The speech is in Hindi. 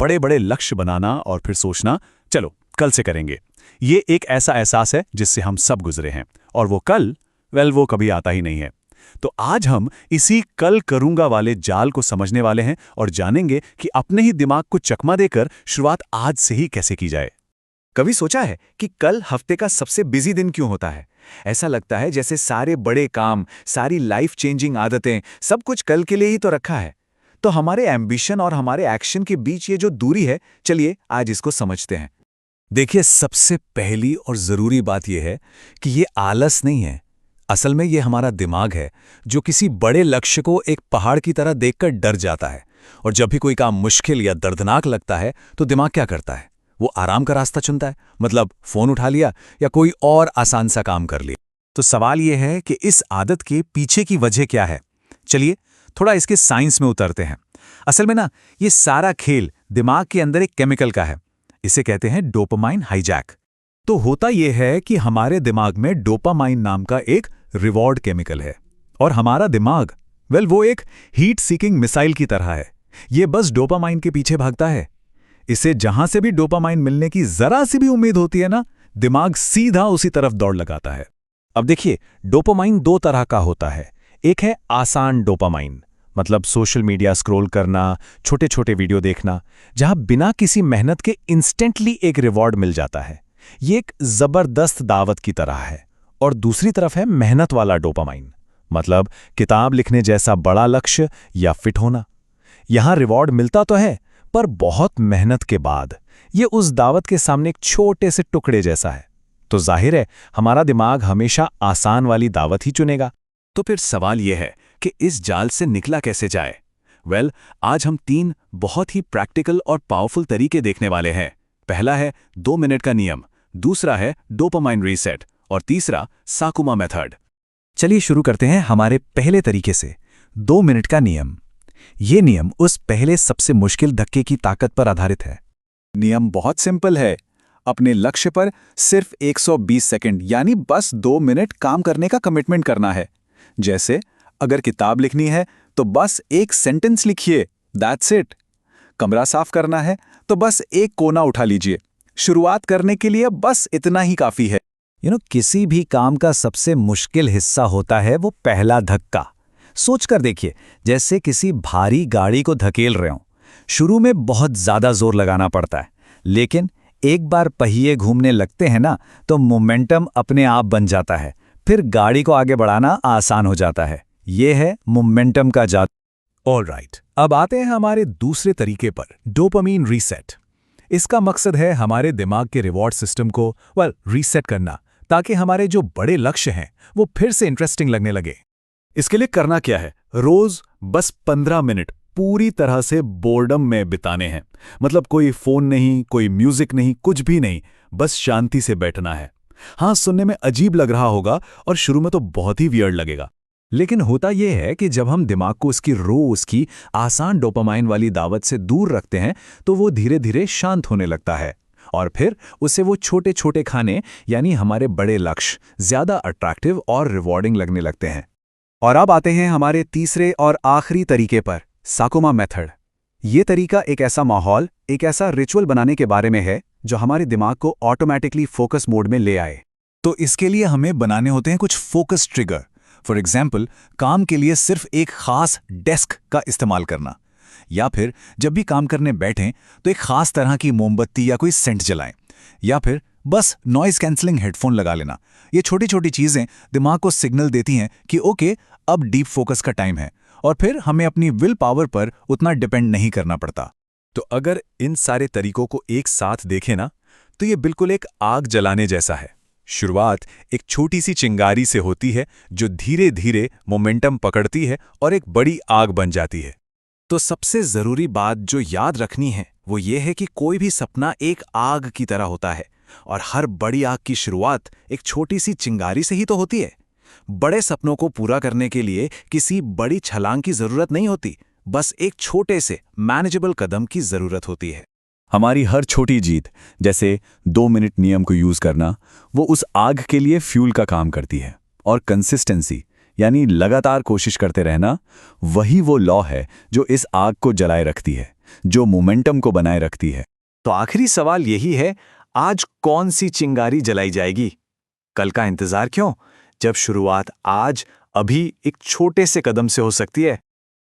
बड़े बड़े लक्ष्य बनाना और फिर सोचना चलो कल से करेंगे। ये एक ऐसा एहसास है जिससे हम सब गुजरे हैं, और वो कल वो कभी आता ही नहीं है। तो आज हम इसी कल करूंगा वाले जाल को समझने वाले हैं और जानेंगे कि अपने ही दिमाग को चकमा देकर शुरुआत आज से ही कैसे की जाए। कभी सोचा है कि कल हफ्ते का सबसे बिजी दिन क्यों होता है? ऐसा लगता है जैसे सारे बड़े काम, सारी लाइफ चेंजिंग आदतें, सब कुछ कल के लिए ही तो रखा है। तो हमारे एम्बिशन और हमारे एक्शन के बीच ये जो दूरी है, चलिए आज इसको समझते हैं। देखिए, सबसे पहली और जरूरी बात यह है कि ये आलस नहीं है। असल में ये हमारा दिमाग है जो किसी बड़े लक्ष्य को एक पहाड़ की तरह देखकर डर जाता है। और जब भी कोई काम मुश्किल या दर्दनाक लगता है तो दिमाग क्या करता है? वो आराम का रास्ता चुनता है, मतलब फोन उठा लिया या कोई और आसान सा काम कर लिया। तो सवाल यह है कि इस आदत के पीछे की वजह क्या है। चलिए थोड़ा इसके साइंस में उतरते हैं। असल में ये सारा खेल दिमाग के अंदर एक केमिकल का है। इसे कहते हैं डोपामाइन हाईजैक। तो होता यह है कि हमारे दिमाग में डोपामाइन नाम का एक रिवॉर्ड केमिकल है, और हमारा दिमाग वो एक हीट सीकिंग मिसाइल की तरह है। ये बस डोपामाइन के पीछे भागता है। इसे जहां से भी डोपामाइन मिलने की जरा सी भी उम्मीद होती है ना, दिमाग सीधा उसी तरफ दौड़ लगाता है। अब देखिए, डोपामाइन दो तरह का होता है। एक है आसान डोपामाइन, मतलब सोशल मीडिया स्क्रॉल करना, छोटे छोटे वीडियो देखना, जहां बिना किसी मेहनत के इंस्टेंटली एक रिवॉर्ड मिल जाता है। ये एक जबरदस्त दावत की तरह है। और दूसरी तरफ है मेहनत वाला डोपामाइन, मतलब किताब लिखने जैसा बड़ा लक्ष्य या फिट होना। यहां रिवॉर्ड मिलता तो है, पर बहुत मेहनत के बाद। ये उस दावत के सामने एक छोटे से टुकड़े जैसा है। तो जाहिर है हमारा दिमाग हमेशा आसान वाली दावत ही चुनेगा। तो फिर सवाल यह है कि इस जाल से निकला कैसे जाए। आज हम 3 बहुत ही प्रैक्टिकल और पावरफुल तरीके देखने वाले हैं। पहला है 2 मिनट का नियम, दूसरा है डोपामाइन रीसेट, और तीसरा साकुमा मेथड। चलिए शुरू करते हैं हमारे पहले तरीके से, 2 मिनट का नियम। ये नियम उस पहले सबसे मुश्किल धक्के की ताकत पर आधारित है। नियम बहुत सिंपल है। अपने लक्ष्य पर सिर्फ 120 सेकंड यानी बस 2 मिनट काम करने का कमिटमेंट करना है। जैसे अगर किताब लिखनी है तो बस एक सेंटेंस लिखिए, दैट्स इट। कमरा साफ करना है तो बस एक कोना उठा लीजिए। शुरुआत करने के लिए बस इतना ही काफी है। किसी भी काम का सबसे मुश्किल हिस्सा होता है वो पहला धक्का। सोचकर देखिए, जैसे किसी भारी गाड़ी को धकेल रहे हों। शुरू में बहुत ज्यादा जोर लगाना पड़ता है, लेकिन एक बार पहिए घूमने लगते हैं ना, तो मोमेंटम अपने आप बन जाता है। फिर गाड़ी को आगे बढ़ाना आसान हो जाता है। यह है मोमेंटम का जादू। ऑलराइट, अब आते हैं हमारे दूसरे तरीके पर, डोपामाइन रीसेट। इसका मकसद है हमारे दिमाग के रिवॉर्ड सिस्टम को रीसेट करना, ताकि हमारे जो बड़े लक्ष्य हैं वो फिर से इंटरेस्टिंग लगने लगे। इसके लिए करना क्या है? रोज बस 15 मिनट पूरी तरह से बोर्डम में बिताने हैं। मतलब कोई फोन नहीं, कोई म्यूजिक नहीं, कुछ भी नहीं, बस शांति से बैठना है। हाँ, सुनने में अजीब लग रहा होगा और शुरू में तो बहुत ही वियर्ड लगेगा, लेकिन होता यह है कि जब हम दिमाग को उसकी रोज की आसान डोपामाइन वाली दावत से दूर रखते हैं तो वो धीरे धीरे शांत होने लगता है, और फिर उसे वो छोटे छोटे खाने यानी हमारे बड़े लक्ष्य ज्यादा अट्रैक्टिव और रिवॉर्डिंग लगने लगते हैं। और अब आते हैं हमारे तीसरे और आखिरी तरीके पर, साकुमा मेथड। ये तरीका एक ऐसा माहौल, एक ऐसा रिचुअल बनाने के बारे में है जो हमारे दिमाग को ऑटोमेटिकली फोकस मोड में ले आए। तो इसके लिए हमें बनाने होते हैं कुछ फोकस ट्रिगर। फॉर एग्जाम्पल, काम के लिए सिर्फ एक खास डेस्क का इस्तेमाल करना, या फिर जब भी काम करने बैठें तो एक खास तरह की मोमबत्ती या कोई सेंट जलाएं, या फिर बस नॉइज कैंसलिंग हेडफोन लगा लेना। ये छोटी छोटी चीजें दिमाग को सिग्नल देती हैं कि ओके, अब डीप फोकस का टाइम है, और फिर हमें अपनी विल पावर पर उतना डिपेंड नहीं करना पड़ता। तो अगर इन सारे तरीकों को एक साथ देखें ना, तो ये बिल्कुल एक आग जलाने जैसा है। शुरुआत एक छोटी सी चिंगारी से होती है जो धीरे धीरे मोमेंटम पकड़ती है और एक बड़ी आग बन जाती है। तो सबसे जरूरी बात जो याद रखनी है वो ये है कि कोई भी सपना एक आग की तरह होता है, और हर बड़ी आग की शुरुआत एक छोटी सी चिंगारी से ही तो होती है। बड़े सपनों को पूरा करने के लिए किसी बड़ी छलांग की जरूरत नहीं होती, बस एक छोटे से मैनेजेबल कदम की जरूरत होती है। हमारी हर छोटी जीत, जैसे 2 मिनट नियम को यूज करना, वो उस आग के लिए फ्यूल का काम करती है। और कंसिस्टेंसी यानी लगातार कोशिश करते रहना, वही वो लॉ है जो इस आग को जलाए रखती है। जो मोमेंटम को बनाए रखती है। तो आखिरी सवाल यही है, आज कौन सी चिंगारी जलाई जाएगी? कल का इंतजार क्यों, जब शुरुआत आज, अभी एक छोटे से कदम से हो सकती है।